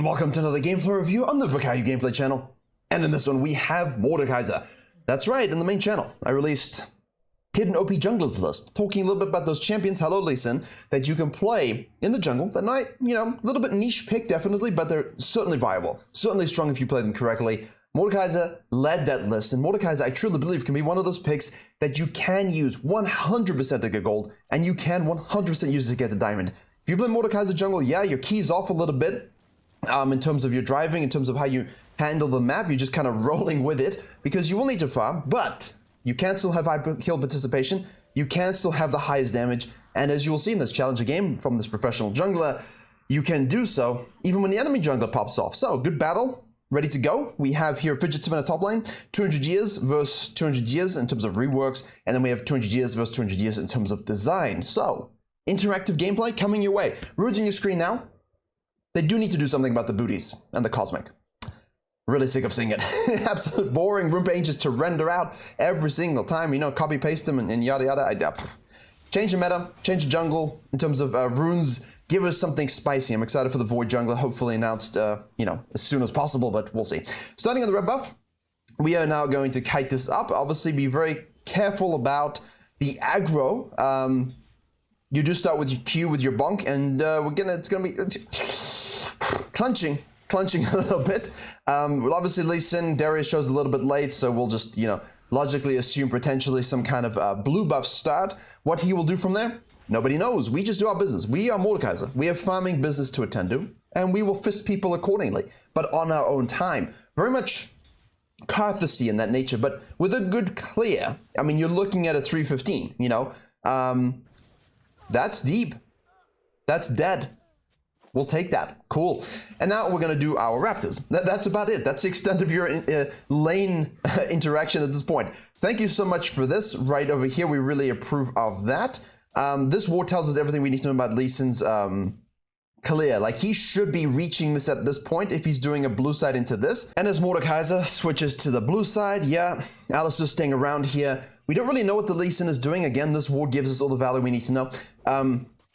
and welcome to another gameplay review on the Virkayu gameplay channel. And in this one we have Mordekaiser. That's right, in the main channel I released Hidden OP Junglers list, talking a little bit about those champions, hello Lee Sin, that you can play in the jungle that might, a little bit niche pick definitely, but they're certainly viable, certainly strong if you play them correctly. Mordekaiser led that list, and Mordekaiser I truly believe can be one of those picks that you can use 100% to get gold, and you can 100% use it to get the diamond. If you play Mordekaiser jungle, yeah, your key's off a little bit, in terms of your driving, in terms of how you handle the map, you're just kind of rolling with it, because you will need to farm, but you can still have high kill participation, you can still have the highest damage, and as you will see in this challenger game from this professional jungler, you can do so even when the enemy jungler pops off. So, good battle, ready to go. We have here Fidgetim in the top lane, 200 years versus 200 years in terms of reworks, and then we have 200 years versus 200 years in terms of design. So, interactive gameplay coming your way. Words on your screen now. They do need to do something about the booties and the cosmic. Really sick of seeing it. Absolute boring room pages to render out every single time. Copy paste them and yada yada. Change the meta, change the jungle in terms of runes. Give us something spicy. I'm excited for the Void Jungler, hopefully announced, as soon as possible, but we'll see. Starting on the red buff, we are now going to kite this up. Obviously, be very careful about the aggro. You do start with your Q with your bonk, and it's gonna be clenching a little bit. Well, obviously Lee Sin, Darius shows a little bit late, so we'll just, logically assume potentially some kind of blue buff start. What he will do from there, nobody knows. We just do our business. We are Mordekaiser. We have farming business to attend to, and we will fist people accordingly, but on our own time. Very much courtesy in that nature, but with a good clear. I mean, you're looking at a 315, that's deep. That's dead. We'll take that. Cool. And now we're going to do our Raptors. That's about it. That's the extent of your lane interaction at this point. Thank you so much for this. Right over here, we really approve of that. This ward tells us everything we need to know about Lee Sin's clear. Like, he should be reaching this at this point if he's doing a blue side into this. And as Mordekaiser switches to the blue side, yeah, Alistair's staying around here. We don't really know what the Lee Sin is doing. Again, this ward gives us all the value we need to know.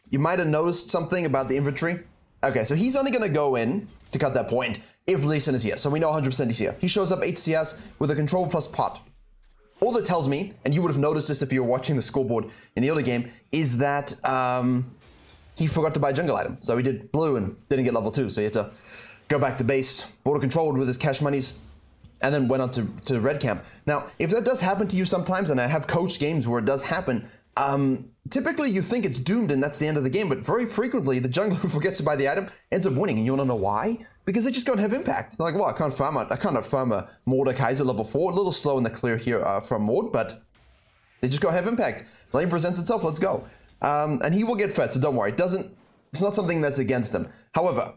You might have noticed something about the infantry. Okay, so he's only going to go in to cut that point if Lee Sin is here. So we know 100% he's here. He shows up 8 CS with a control plus pot. All that tells me, and you would have noticed this if you were watching the scoreboard in the early game, is that he forgot to buy a jungle item. So he did blue and didn't get level 2. So he had to go back to base, border controlled with his cash monies, and then went on to red camp. Now, if that does happen to you sometimes, and I have coached games where it does happen, typically you think it's doomed and that's the end of the game, but very frequently the jungler who forgets to buy the item ends up winning, and you want to know why? Because they just don't have impact. They're like, well, I cannot farm a Mordekaiser level 4, a little slow in the clear here from Mord, but they just don't have impact. Lane presents itself, let's go. And he will get fed, so don't worry. It's not something that's against him. However,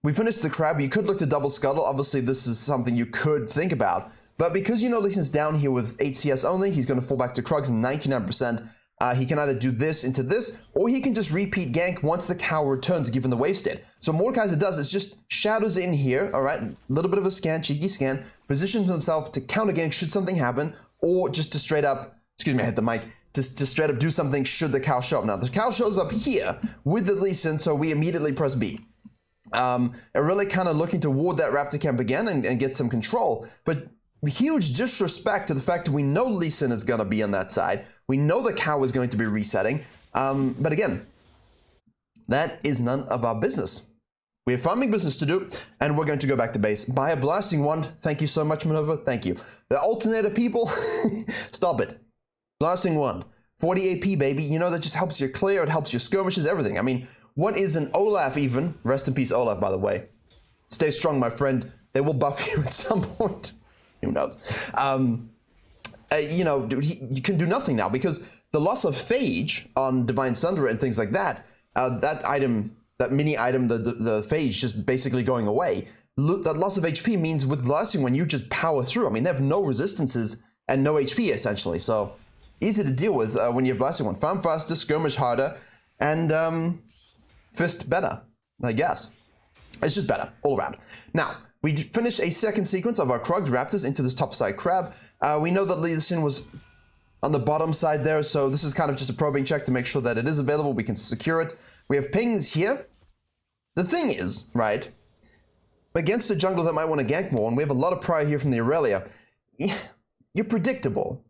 we finished the crab. You could look to double scuttle. Obviously, this is something you could think about, but because Lee Sin's down here with 8 CS only, he's going to fall back to Krugs 99%. He can either do this into this, or he can just repeat gank once the cow returns, given the wave state. So Mordekaiser does is just shadows in here, all right, a little bit of a scan, cheeky scan, positions himself to counter gank should something happen, or just to straight up, excuse me, I hit the mic, to straight up do something should the cow show up. Now, the cow shows up here with the Lee Sin, so we immediately press B. Really kind of looking to ward that Raptor camp again and get some control, but huge disrespect to the fact that we know Lee Sin is going to be on that side. We know the cow is going to be resetting. But again, that is none of our business. We have farming business to do, and we're going to go back to base. Buy a blasting wand. Thank you so much, Manova. Thank you. The alternator people, stop it. Blasting wand. 40 AP, baby. That just helps you clear. It helps your skirmishes, everything. I mean, what is an Olaf even? Rest in peace, Olaf, by the way. Stay strong, my friend. They will buff you at some point. Who knows? You can do nothing now because the loss of Phage on Divine Sunderer and things like that, that mini item, the Phage just basically going away. That loss of HP means with Blasting when you just power through. I mean, they have no resistances and no HP essentially, so easy to deal with when you have Blasting one. Farm faster, skirmish harder, and fist better, I guess. It's just better all around. Now, we finish a second sequence of our Krugs Raptors into this top side crab. We know that Lee Sin was on the bottom side there, so this is kind of just a probing check to make sure that it is available. We can secure it. We have pings here. The thing is, right, against a jungler that might want to gank more, and we have a lot of prior here from the Aurelia, you're predictable.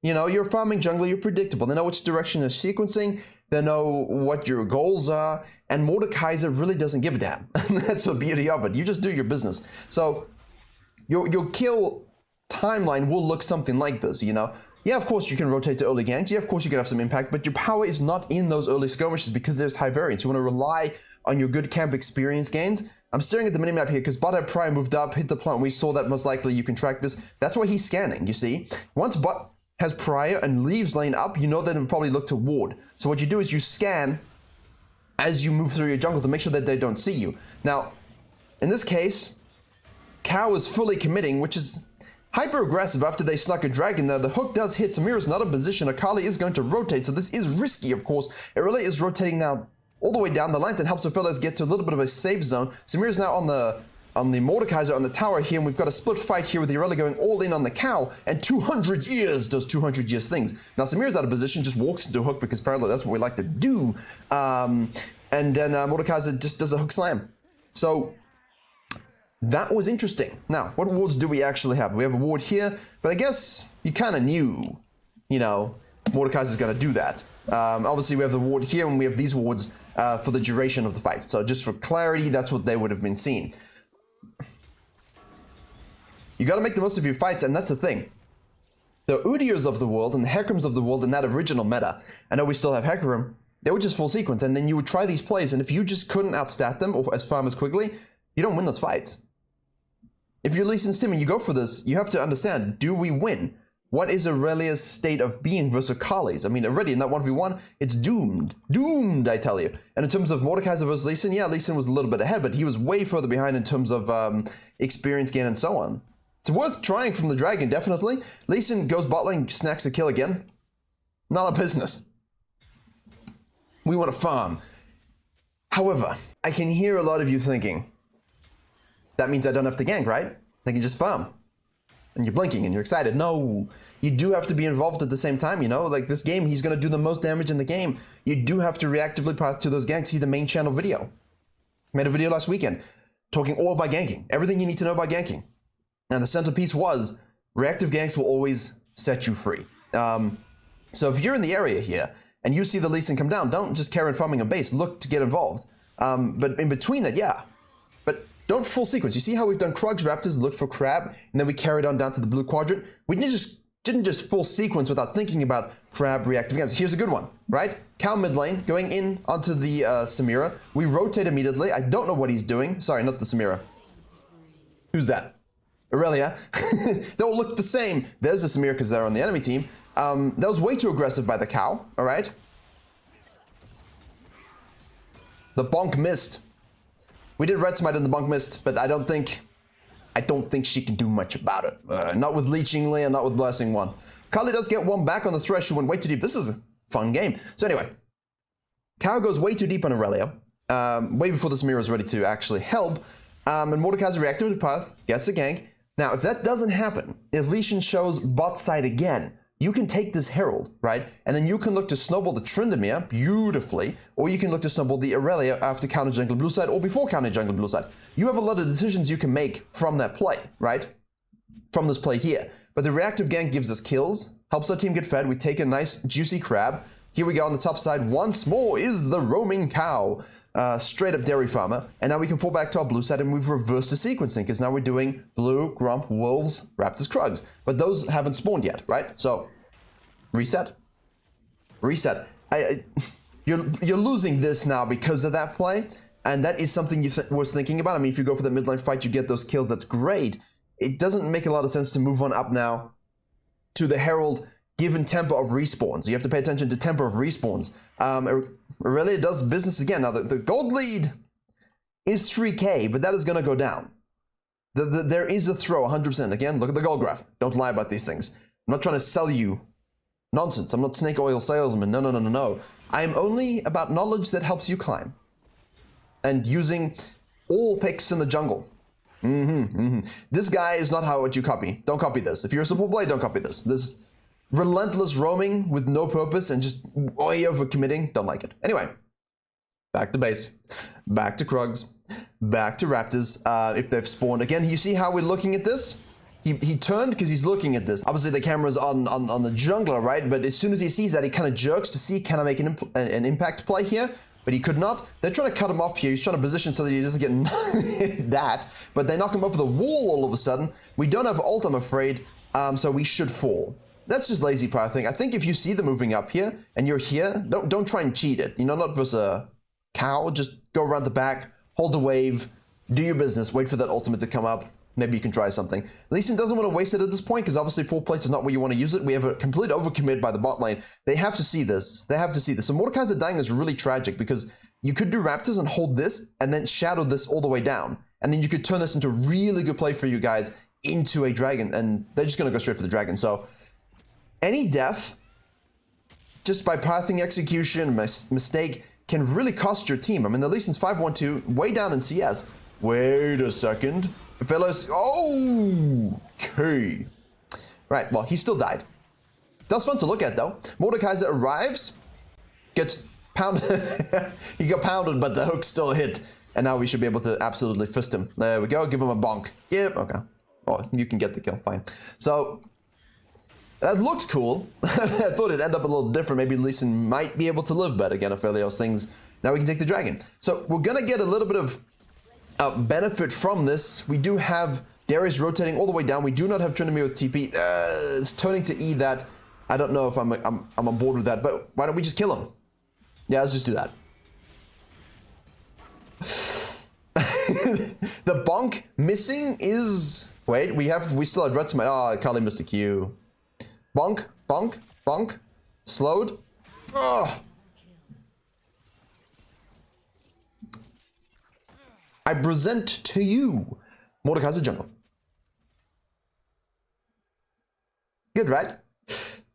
You know, you're a farming jungler, you're predictable. They know which direction they're sequencing, they know what your goals are, and Mordekaiser really doesn't give a damn. That's the beauty of it. You just do your business. So your kill timeline will look something like this, you know? Yeah, of course you can rotate to early ganks. Yeah, of course you can have some impact, but your power is not in those early skirmishes because there's high variance. You want to rely on your good camp experience gains. I'm staring at the minimap here because bot had Prime moved up, hit the plant. We saw that most likely you can track this. That's why he's scanning, you see? Once bot has prior and leaves lane up, you know that it will probably look to ward. So what you do is you scan as you move through your jungle to make sure that they don't see you. Now, in this case, Cow is fully committing, which is hyper aggressive after they snuck a dragon there. The hook does hit. Samira's not in position. Akali is going to rotate, so this is risky, of course. Irelia is rotating now all the way down the lantern, helps her fellows get to a little bit of a safe zone. Samira's now on the Mordekaiser on the tower here, and we've got a split fight here with Irelia going all in on the Cow, and 200 years does 200 years things. Now Samira's out of position, just walks into a hook because apparently that's what we like to do. And then Mordekaiser just does a hook slam. So that was interesting. Now, what wards do we actually have? We have a ward here, but I guess you kind of knew, you know, Mordekaiser's going to do that. Obviously, we have the ward here, and we have these wards for the duration of the fight. So just for clarity, that's what they would have been seeing. You got to make the most of your fights, and that's the thing. The Udyrs of the world and the Hekrims of the world in that original meta, I know we still have Hecarim, they were just full sequence, and then you would try these plays, and if you just couldn't outstat them or as farm as quickly, you don't win those fights. If you're Lee Sin Stim and you go for this, you have to understand, do we win? What is Aurelia's state of being versus Akali's? I mean, already in that 1v1, it's doomed. Doomed, I tell you. And in terms of Mordekaiser versus Lee Sin, yeah, Lee Sin was a little bit ahead, but he was way further behind in terms of experience gain and so on. It's worth trying from the dragon, definitely. Lee Sin goes bot lane, snacks a kill again. Not a business. We want to farm. However, I can hear a lot of you thinking, that means I don't have to gank, right? I can just farm. And you're blinking and you're excited. No, you do have to be involved at the same time, you know? Like this game, he's going to do the most damage in the game. You do have to reactively path to those ganks. See the main channel video. Made a video last weekend talking all about ganking. Everything you need to know about ganking. And the centerpiece was, reactive ganks will always set you free. So if you're in the area here, and you see the Lee Sin come down, don't just carry on farming a base. Look to get involved. But in between that, yeah. But don't full sequence. You see how we've done Krugs, Raptors, looked for Crab, and then we carried on down to the blue quadrant? We didn't just full sequence without thinking about Crab, reactive ganks. Here's a good one, right? Cow mid lane, going in onto the Samira. We rotate immediately. I don't know what he's doing. Sorry, not the Samira. Who's that? Aurelia. They all look the same. There's the Samira because they're on the enemy team. That was way too aggressive by the Cow, alright? The bonk missed. We did red smite in the bonk missed, but I don't think she can do much about it. Not with Leeching Lee and not with Blessing 1. Kali does get one back on the thresh, who went way too deep. This is a fun game. So anyway, Cow goes way too deep on Aurelia, way before the Samira was ready to actually help, and Mordekaiser reactive to path, gets a gank. Now, if that doesn't happen, if Lee Sin shows bot side again, you can take this Herald, right? And then you can look to snowball the Tryndamere beautifully, or you can look to snowball the Aurelia after counter jungle blue side or before counter jungle blue side. You have a lot of decisions you can make from that play, right? From this play here. But the reactive gank gives us kills, helps our team get fed. We take a nice juicy Crab. Here we go on the top side. Once more is the roaming Cow. Straight up dairy farmer, and now we can fall back to our blue side and we've reversed the sequencing because now we're doing blue, Grump, Wolves, Raptors, Krugs, but those haven't spawned yet, right? So reset. You're losing this now because of that play, and that is something you was thinking about. I mean, if you go for the midline fight, you get those kills, that's great. It doesn't make a lot of sense to move on up now to the Herald given tempo of respawns. You have to pay attention to tempo of respawns. Aurelia does business again. Now, the gold lead is 3k, but that is going to go down. There is a throw, 100%. Again, look at the gold graph. Don't lie about these things. I'm not trying to sell you nonsense. I'm not snake oil salesman. No. I am only about knowledge that helps you climb. And using all picks in the jungle. This guy is not what you copy. Don't copy this. If you're a support blade, don't copy this. This relentless roaming with no purpose and just way over committing, don't like it. Anyway, back to base, back to Krugs. Back to Raptors, if they've spawned. Again, you see how we're looking at this? He turned because he's looking at this. Obviously, the camera's on the jungler, right? But as soon as he sees that, he kind of jerks to see, can I make an impact play here? But he could not. They're trying to cut him off here. He's trying to position so that he doesn't get that. But they knock him over the wall all of a sudden. We don't have ult, I'm afraid, so we should fall. That's just lazy pride, I think. I think if you see them moving up here, and you're here, don't try and cheat it. You know, not versus a cow. Just go around the back, hold the wave, do your business, wait for that ultimate to come up. Maybe you can try something. Lee Sin doesn't want to waste it at this point because obviously full place is not where you want to use it. We have a complete overcommit by the bot lane. They have to see this. They have to see this. So Mordekaiser dying is really tragic because you could do Raptors and hold this and then shadow this all the way down. And then you could turn this into a really good play for you guys into a dragon. And they're just going to go straight for the dragon. So any death just by pathing execution, mistake can really cost your team. I mean, the Lee Sin's 5-1-2 way down in CS. Wait a second. Fellas, okay. Right, well, he still died. That was fun to look at, though. Mordekaiser arrives, gets pounded. He got pounded, but the hook still hit. And now we should be able to absolutely fist him. There we go, give him a bonk. Yep, okay. Oh, you can get the kill, fine. So, that looked cool. I thought it'd end up a little different. Maybe Lee Sin might be able to live better again if those things. Now we can take the dragon. So, we're gonna get a little bit of benefit from this. We do have Darius rotating all the way down. We do not have Trinity with TP. It's turning to E that. I don't know if I'm on board with that, but why don't we just kill him? Yeah, let's just do that. The bonk missing is... Wait, we still have Red Smite. Oh, Kali missed a Q. Bonk, bonk, bonk. Slowed. Oh. I present to you Mordekaiser jungle. Good, right?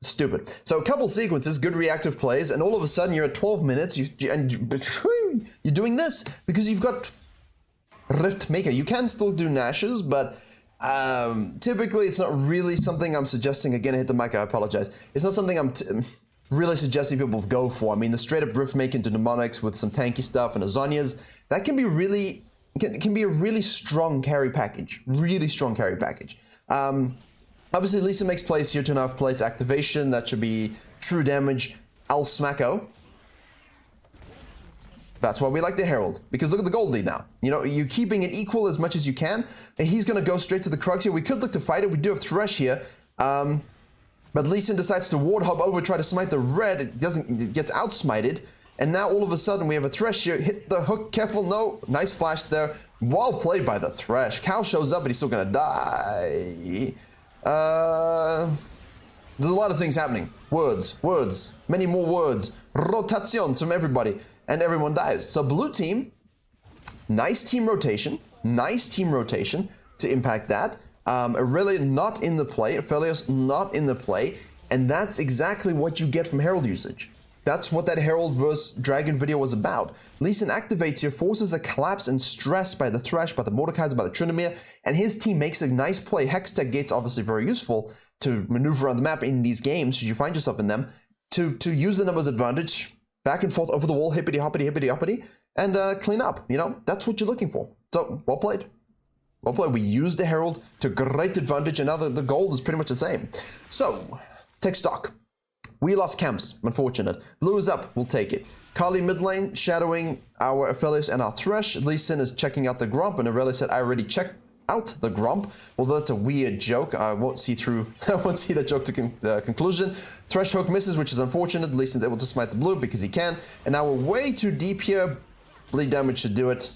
Stupid. So a couple sequences, good reactive plays, and all of a sudden you're at 12 minutes and you're doing this because you've got Rift Maker. You can still do Nashes, but typically it's not really something I'm suggesting. Again, I hit the mic, I apologize. It's not something I'm really suggesting people go for. I mean, the straight up Rift Maker into Mnemonics with some tanky stuff and Azonias, that can be really... Can be a really strong carry package. Really strong carry package. Obviously, Lisa makes plays here, 2.5 plates, activation. That should be true damage. El Smacko. That's why we like the Herald. Because look at the gold lead now. You know, you're keeping it equal as much as you can. And he's going to go straight to the Krugs here. We could look to fight it. We do have Thresh here. But Lee Sin decides to ward hop over, try to smite the red. It gets outsmited. And now all of a sudden we have a Thresh here. Hit the hook, careful, no. Nice flash there. Well played by the Thresh. Cow shows up, but he's still gonna die. There's a lot of things happening. Words, many more words. Rotations from everybody. And everyone dies. So blue team, nice team rotation to impact that. Aurelia not in the play, Aphelios not in the play. And that's exactly what you get from Herald usage. That's what that Herald vs. Dragon video was about. Lee Sin activates here, forces a collapse and stress by the Thresh, by the Mordekaiser, by the Tryndamere, and his team makes a nice play. Hextech Gate's obviously very useful to maneuver around the map in these games, should you find yourself in them, to use the numbers advantage, back and forth over the wall, hippity hoppity, hippity hoppity, and clean up, you know? That's what you're looking for. So, well played. Well played. We used the Herald to great advantage, and now the gold is pretty much the same. So, take stock. We lost camps, unfortunate. Blue is up, we'll take it. Kali mid lane, shadowing our Aphelios and our Thresh. Lee Sin is checking out the Gromp, and Aurelia said, I already checked out the Gromp. Although that's a weird joke, I won't see through, I won't see that joke to conclusion. Thresh hook misses, which is unfortunate. Lee Sin's able to smite the blue because he can. And now we're way too deep here. Bleed damage should do it.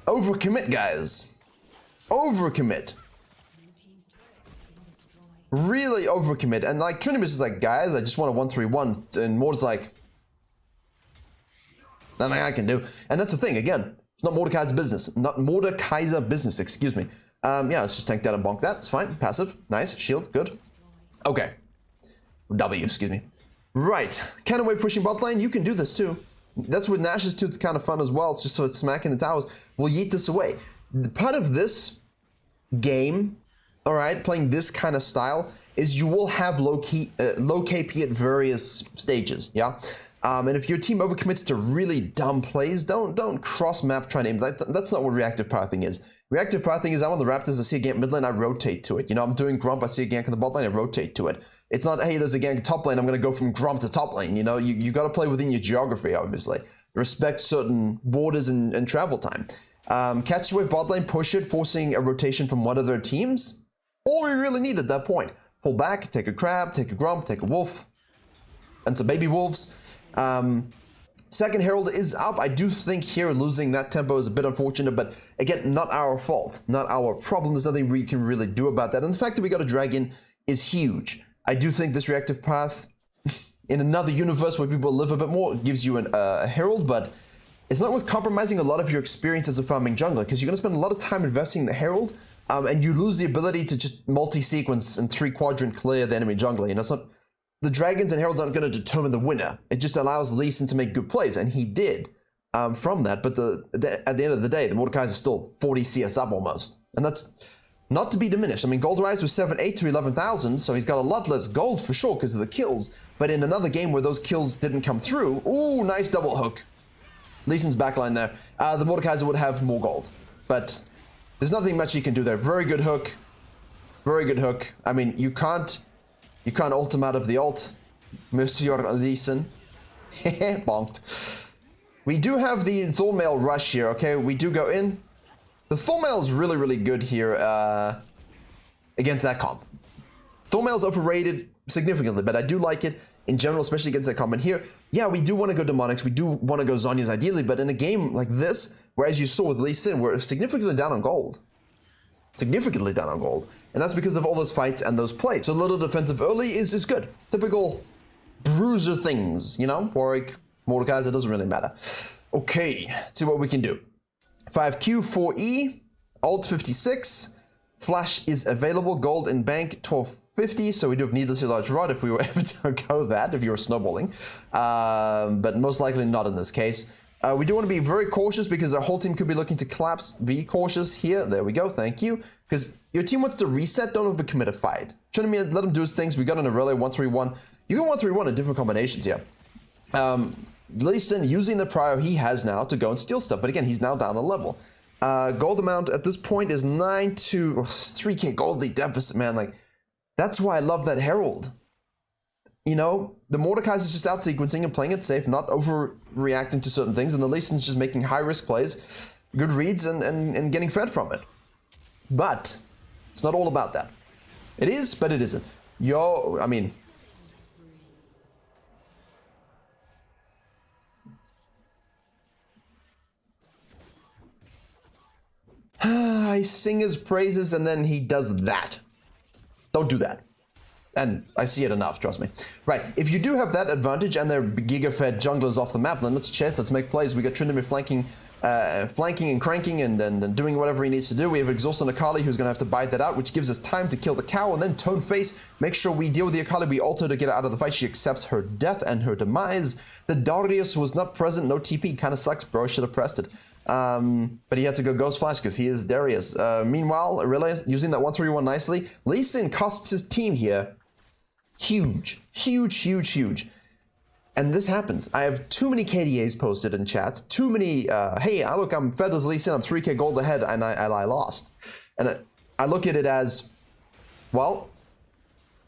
Overcommit, guys. Overcommit. Really overcommit, and like Trinibus is like, guys, I just want a 1-3-1, and Mord's like, nothing I can do. And that's the thing, again, it's not Mordekaiser's business, excuse me. Yeah, let's just tank that and bonk that, it's fine, passive, nice, shield, good. Okay, W, excuse me. Right, cannon wave pushing bot lane, you can do this too. That's what Nash is too, it's kind of fun as well, it's just so it's smacking the towers. We'll yeet this away. Part of this game, all right, playing this kind of style is you will have low KP at various stages, yeah? And if your team overcommits to really dumb plays, don't cross-map trying to aim. That's not what reactive pathing is. Reactive pathing is I'm on the Raptors, I see a gank mid lane, I rotate to it. You know, I'm doing Grump, I see a gank in the bot lane, I rotate to it. It's not, hey, there's a gank top lane, I'm going to go from Grump to top lane. You know, you got to play within your geography, obviously. Respect certain borders and travel time. Catch the wave bot lane, push it, forcing a rotation from one of their teams. All we really need at that point. Fall back, take a crab, take a Grump, take a wolf, and some baby wolves. Second Herald is up. I do think here losing that tempo is a bit unfortunate, but again, not our fault, not our problem. There's nothing we can really do about that. And the fact that we got a dragon is huge. I do think this reactive path in another universe where people live a bit more gives you a Herald, but it's not worth compromising a lot of your experience as a farming jungler, because you're going to spend a lot of time investing in the Herald, and you lose the ability to just multi-sequence and 3-quadrant clear the enemy jungler. You know, it's not... The dragons and heralds aren't going to determine the winner. It just allows Lee Sin to make good plays, and he did from that. But at the end of the day, the Mordekaiser is still 40 CS up almost. And that's not to be diminished. I mean, gold rise was 7,800 to 11,000, so he's got a lot less gold for sure because of the kills. But in another game where those kills didn't come through, ooh, nice double hook. Lee Sin's backline there. The Mordekaiser would have more gold. But there's nothing much he can do there. Very good hook. Very good hook. I mean, you can't ult him out of the ult, Monsieur Lee Sin. Bonked. We do have the Thornmail rush here, okay? We do go in. The Thornmail is really, really good here against that comp. Thornmail is overrated significantly, but I do like it in general, especially against that comp. And here, yeah, we do want to go Demonics. We do want to go Zhonya's ideally, but in a game like this, where as you saw with Lee Sin, we're significantly down on gold. Significantly down on gold. And that's because of all those fights and those plays. So a little defensive early is good. Typical bruiser things, you know? Warwick, Mordekaiser, doesn't really matter. Okay, let's see what we can do. 5Q, 4E, ult 56. Flash is available. Gold in bank, 1250. So we do have needlessly large rod if we were ever to go that, if you were snowballing. But most likely not in this case. We do want to be very cautious because our whole team could be looking to collapse. Be cautious here. There we go. Thank you. Because your team wants to reset. Don't overcommit a fight. Trinity, let him do his things. We got an Aurelia 131. You can 131 in different combinations here. Lee Sin using the prio he has now to go and steal stuff. But again, he's now down a level. Gold amount at this point is 9 to 3k gold lead deficit, man. Like, that's why I love that Herald. You know, the Mordekaiser is just out sequencing and playing it safe, not overreacting to certain things, and the Lee Sin's just making high-risk plays, good reads, and getting fed from it. But it's not all about that. It is, but it isn't. I mean... I sing his praises, and then he does that. Don't do that. And I see it enough, trust me. Right, if you do have that advantage and they're giga-fed junglers off the map, then let's chase, let's make plays. We got Tryndamere flanking and cranking and doing whatever he needs to do. We have Exhaust on Akali who's going to have to bite that out, which gives us time to kill the cow, and then Tone Face, make sure we deal with the Akali. We alter to get her out of the fight. She accepts her death and her demise. The Darius was not present, no TP. Kind of sucks, bro. Should have pressed it. But he had to go Ghost Flash because he is Darius. Meanwhile, Aurelia using that 131 nicely. Lee Sin costs his team here. Huge. And this happens. I have too many KDAs posted in chat. Too many, hey, look, I'm fed as Lee Sin, I'm 3k gold ahead, and I lost. And I look at it as, well,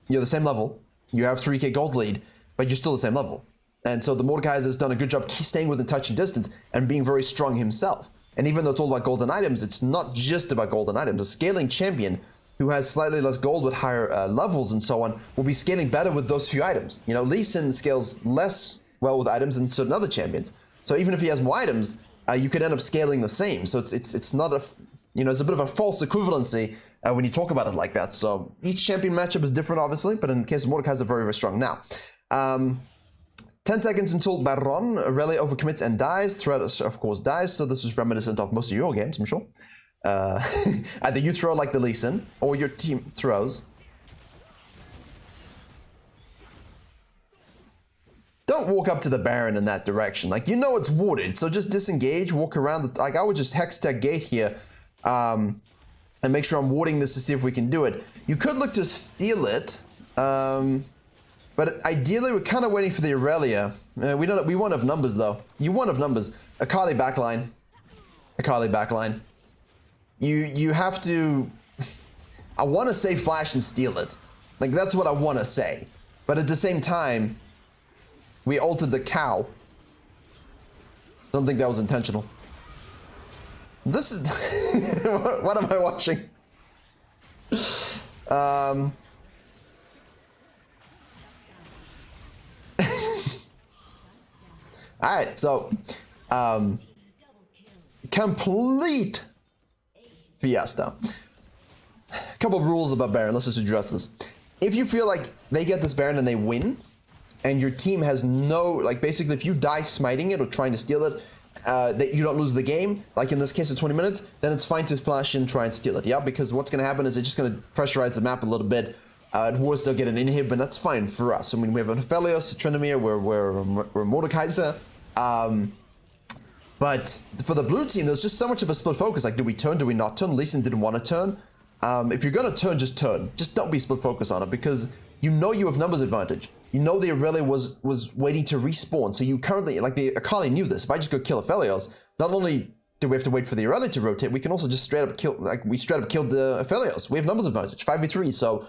you're the same level. You have 3k gold lead, but you're still the same level. And so the Mordekaiser has done a good job staying within touch and distance and being very strong himself. And even though it's all about golden items, it's not just about golden items. A scaling champion who has slightly less gold with higher levels and so on, will be scaling better with those few items. You know, Lee Sin scales less well with items than certain other champions. So even if he has more items, you could end up scaling the same. So it's not a, you know, it's a bit of a false equivalency when you talk about it like that. So each champion matchup is different, obviously, but in the case of Mordekaiser, very, very strong. Now, 10 seconds until Baron. Aurelia overcommits and dies. Threat, of course, dies. So this is reminiscent of most of your games, I'm sure. Either you throw like the Lee Sin, or your team throws. Don't walk up to the Baron in that direction. Like, you know it's warded, so just disengage, walk around. Like, I would just hex tech gate here, and make sure I'm warding this to see if we can do it. You could look to steal it, but But ideally, we're kind of waiting for the Aurelia. We won't have numbers, though. You won't have numbers. Akali backline. Akali backline. You have to... I want to say flash and steal it. Like, that's what I want to say. But at the same time, we altered the cow. Don't think that was intentional. This is... What am I watching? Alright, so, complete fiesta. A couple of rules about Baron, let's just address this. If you feel like they get this Baron and they win, and your team has no, like basically if you die smiting it or trying to steal it, that you don't lose the game, like in this case of 20 minutes, then it's fine to flash in, try and steal it, yeah? Because what's going to happen is it's just going to pressurize the map a little bit. At worst, they'll get an inhib, and that's fine for us. I mean, we have an Aphelios, a Tryndamere, we're Mordekaiser. But for the blue team, there's just so much of a split focus. Like, do we turn, do we not turn? Lee Sin didn't want to turn. If you're going to turn, just turn. Just don't be split focus on it, because you know you have numbers advantage. You know the Aurelia was waiting to respawn, so you currently, like the Akali knew this. If I just go kill Aphelios, not only do we have to wait for the Aurelia to rotate, we can also just straight up kill, like we straight up killed the Aphelios. We have numbers advantage, 5v3, so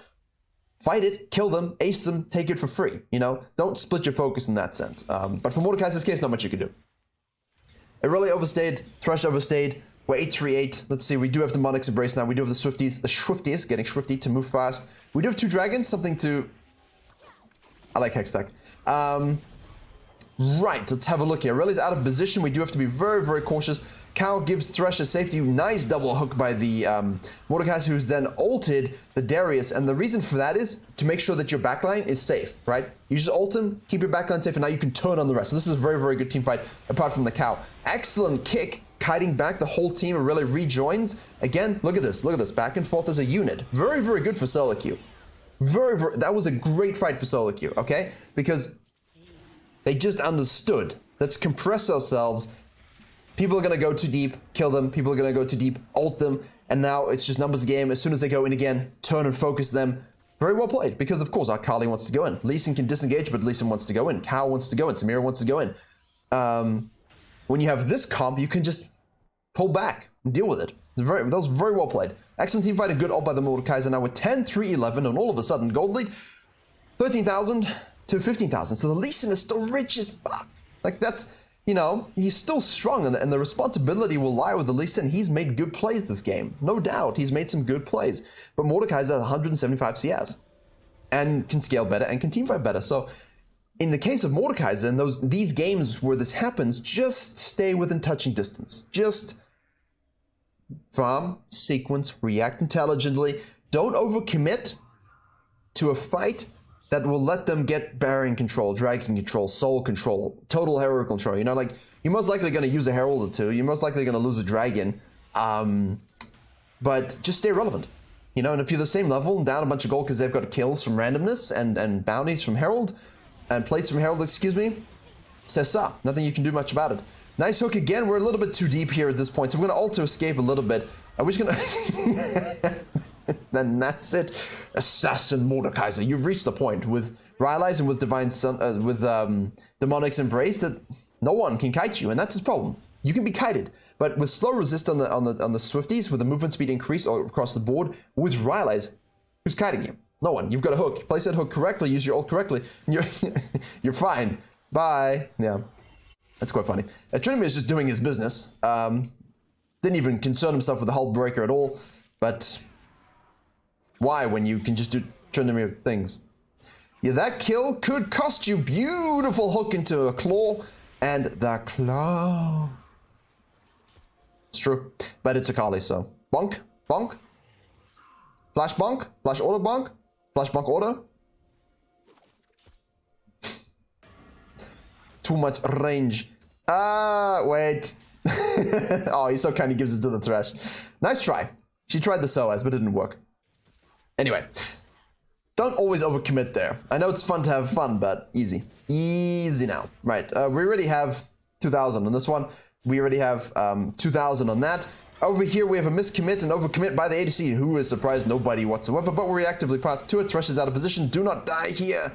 fight it, kill them, ace them, take it for free, you know? Don't split your focus in that sense. But for Mordekaiser's case, not much you can do. Aurelia overstayed, Thresh overstayed, we're 838. Let's see, we do have the Monix Embrace now, we do have the Swifties, getting Swifty to move fast. We do have 2 dragons, something to... I like Hextech. Right, let's have a look here. Aurelia's out of position, we do have to be very, very cautious. Cow gives Thresh a safety, nice double hook by the Mordekaiser, who's then ulted the Darius, and the reason for that is to make sure that your backline is safe, right? You just ult him, keep your backline safe, and now you can turn on the rest. So this is a very, very good team fight, apart from the Cow. Excellent kick, kiting back the whole team, and really rejoins. Again, look at this, back and forth as a unit. Very, very good for solo queue. That was a great fight for solo queue, okay? Because they just understood. Let's compress ourselves. People are going to go too deep, kill them. People are going to go too deep, ult them. And now it's just numbers game. As soon as they go in again, turn and focus them. Very well played, because of course Akali wants to go in. Lee Sin can disengage, but Lee Sin wants to go in. Cow wants to go in. Samira wants to go in. When you have this comp, you can just pull back and deal with it. That was very well played. Excellent team fight, a good ult by the Mordekaiser. Now with 10, 3, 11, and all of a sudden, gold lead, 13,000 to 15,000. So the Lee Sin is still rich as fuck. Like that's... You know, he's still strong, and the responsibility will lie with the Lee Sin. He's made good plays this game. No doubt, he's made some good plays. But Mordekaiser has 175 CS. And can scale better, and can teamfight better. So, in the case of Mordekaiser, in these games where this happens, just stay within touching distance. Just farm, sequence, react intelligently. Don't overcommit to a fight that will let them get Baron control, Dragon control, Soul control, total Herald control. You know, like, you're most likely going to use a Herald or 2. You're most likely going to lose a Dragon. But just stay relevant. You know, and if you're the same level and down a bunch of gold because they've got kills from randomness and bounties from Herald, and plates from Herald, excuse me, c'est ça. Nothing you can do much about it. Nice hook again. We're a little bit too deep here at this point, so we're going to ult to escape a little bit. Are we just going to... Then that's it. Assassin Mordekaiser. You've reached the point with Rylai's and with Divine Sun, Demonic's Embrace that no one can kite you, and that's his problem. You can be kited, but with slow resist on the Swifties, with the movement speed increase across the board, with Rylai's, who's kiting you? No one. You've got a hook. Place that hook correctly, use your ult correctly, and you're fine. Bye. Yeah. That's quite funny. Tryndamere is just doing his business. Didn't even concern himself with the Hull Breaker at all, but why when you can just do Tryndamere things? Yeah, that kill could cost you. Beautiful hook into a claw, and the claw. It's true, but it's Akali, so bonk, bonk, flash bonk, flash auto bonk, flash bonk auto. Too much range. Wait. Oh, he's so kind, he gives it to the Thresh. Nice try. She tried the SOAS, but it didn't work. Anyway, don't always overcommit there. I know it's fun to have fun, but easy. Easy now. Right, we already have 2,000 on this one. We already have 2,000 on that. Over here, we have a miscommit and overcommit by the ADC, who is surprised nobody whatsoever, but we're reactively path to it. Thresh is out of position. Do not die here.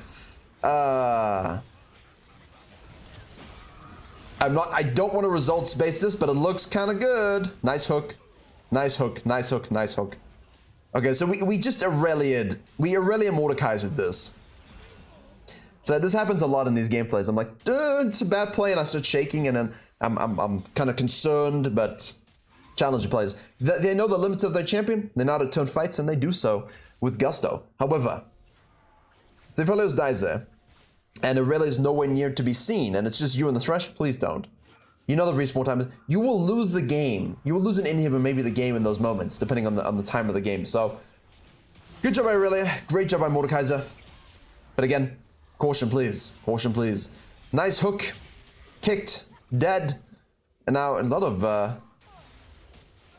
I don't want to results base this, but it looks kind of good. Nice hook. Nice hook, nice hook, nice hook. Okay, so we just Aurelian Mordekaiser this. So this happens a lot in these gameplays. I'm like, dude, it's a bad play, and I start shaking, and then I'm kind of concerned, but challenge plays. They know the limits of their champion. They know how to turn fights, and they do so with gusto. However, if Virkayu dies there, and Aurelia is nowhere near to be seen, and it's just you and the Thresh, please don't. You know the respawn time is. You will lose the game. You will lose an inhib and maybe the game in those moments, depending on the time of the game. So, good job by Aurelia. Great job by Mordekaiser. But again, caution please. Caution please. Nice hook. Kicked. Dead. And now a lot of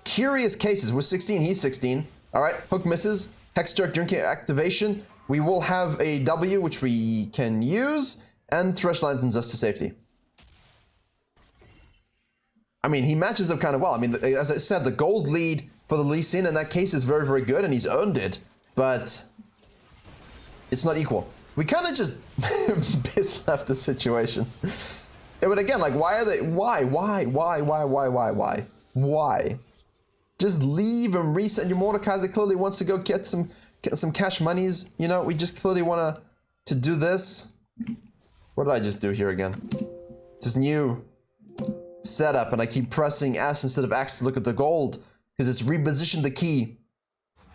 curious cases. We're 16. He's 16. All right. Hook misses. Hex Jerk drinking activation. We will have a W, which we can use. And Thresh lanterns us to safety. I mean, he matches up kind of well. I mean, as I said, the gold lead for the Lee Sin in that case is very, very good, and he's earned it. But it's not equal. We kind of just piss left the situation. Yeah, but again, like, why are they? Why? Just leave and reset. Your Mordekaiser clearly wants to go get some cash monies. You know, we just clearly want to do this. What did I just do here again? Just new setup, and I keep pressing S instead of X to look at the gold because it's repositioned the key.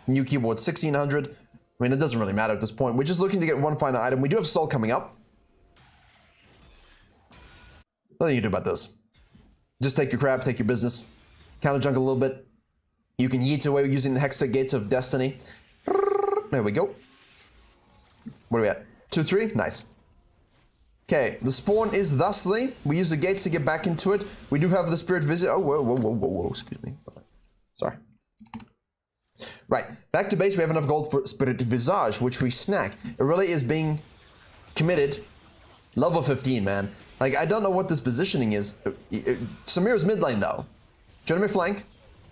New keyboard 1600. I mean, it doesn't really matter at this point. We're just looking to get one final item. We do have Soul coming up. Nothing you can do about this. Just take your crab, take your business. Counter jungle a little bit. You can yeet away using the Hextech Gates of Destiny. There we go. What are we at? 2-3? Nice. Okay, the spawn is thusly. We use the gates to get back into it. We do have the Spirit Visit. Oh, whoa, excuse me. Sorry. Right, back to base. We have enough gold for Spirit Visage, which we snack. It really is being committed. Level 15, man. Like, I don't know what this positioning is. Samira's mid lane, though. Jeremy flank.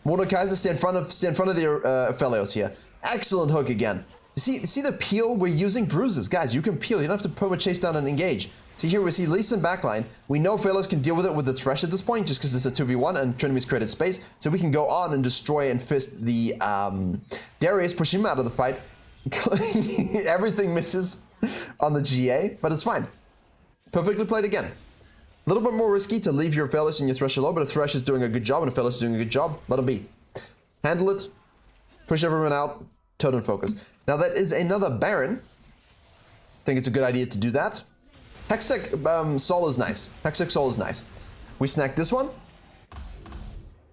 Mordekaiser stay in front of the Aphelios here. Excellent hook again. See the peel we're using? Bruises. Guys, you can peel. You don't have to perma chase down and engage. See here we see Lee Sin backline. We know Aphelios can deal with it with the Thresh at this point just because it's a 2v1 and Trinity's created space. So we can go on and destroy and fist the Darius, push him out of the fight. Everything misses on the GA, but it's fine. Perfectly played again. A little bit more risky to leave your Aphelios and your Thresh alone, but if Thresh is doing a good job and Aphelios is doing a good job, let him be. Handle it. Push everyone out. Totem focus. Now that is another Baron. I think it's a good idea to do that. Hextech Soul is nice. Hextech Soul is nice. We snack this one.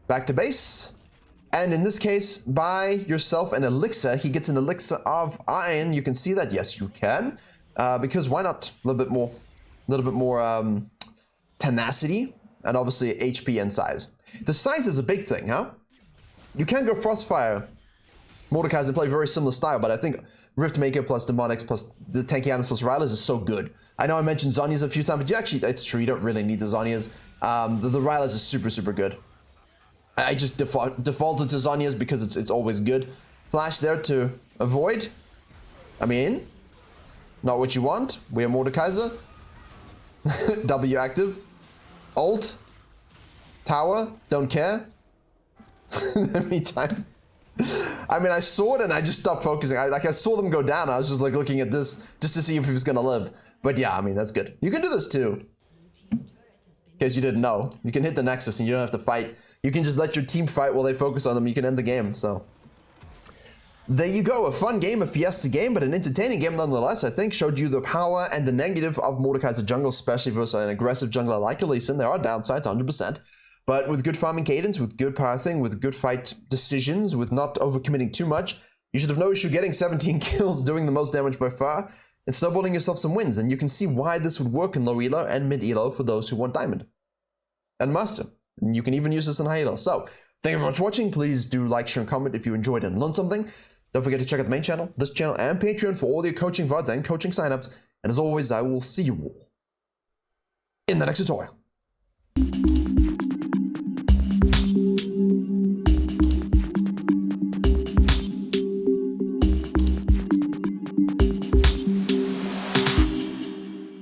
Back to base. And in this case, buy yourself an elixir. He gets an elixir of iron. You can see that. Yes, you can. Because why not? A little bit more tenacity. And obviously HP and size. The size is a big thing, huh? You can go Frostfire Mordekaiser play very similar style, but I think Riftmaker plus Demonics plus the tanky items plus Rylas is so good. I know I mentioned Zhonya's a few times, but actually, it's true, you don't really need the Zhonya's. The Rylas is super, super good. I just defaulted to Zhonya's because it's always good. Flash there to avoid. I mean, not what you want. We are Mordekaiser. W active. Ult. Tower. Don't care. Meantime. I mean, I saw it and I just stopped focusing. I saw them go down. I was just like looking at this just to see if he was gonna live. But yeah, I mean, that's good. You can do this too. In case you didn't know. You can hit the Nexus and you don't have to fight. You can just let your team fight while they focus on them. You can end the game, so. There you go. A fun game, a fiesta game, but an entertaining game nonetheless. I think showed you the power and the negative of Mordekaiser jungle, especially versus an aggressive jungler like Lee Sin. There are downsides, 100%. But with good farming cadence, with good pathing, with good fight decisions, with not overcommitting too much, you should have no issue getting 17 kills, doing the most damage by far, and snowballing yourself some wins. And you can see why this would work in low elo and mid elo for those who want diamond and master. And you can even use this in high elo. So, thank you very much for watching. Please do like, share, and comment if you enjoyed and learned something. Don't forget to check out the main channel, this channel, and Patreon for all your coaching VODs and coaching signups. And as always, I will see you all in the next tutorial.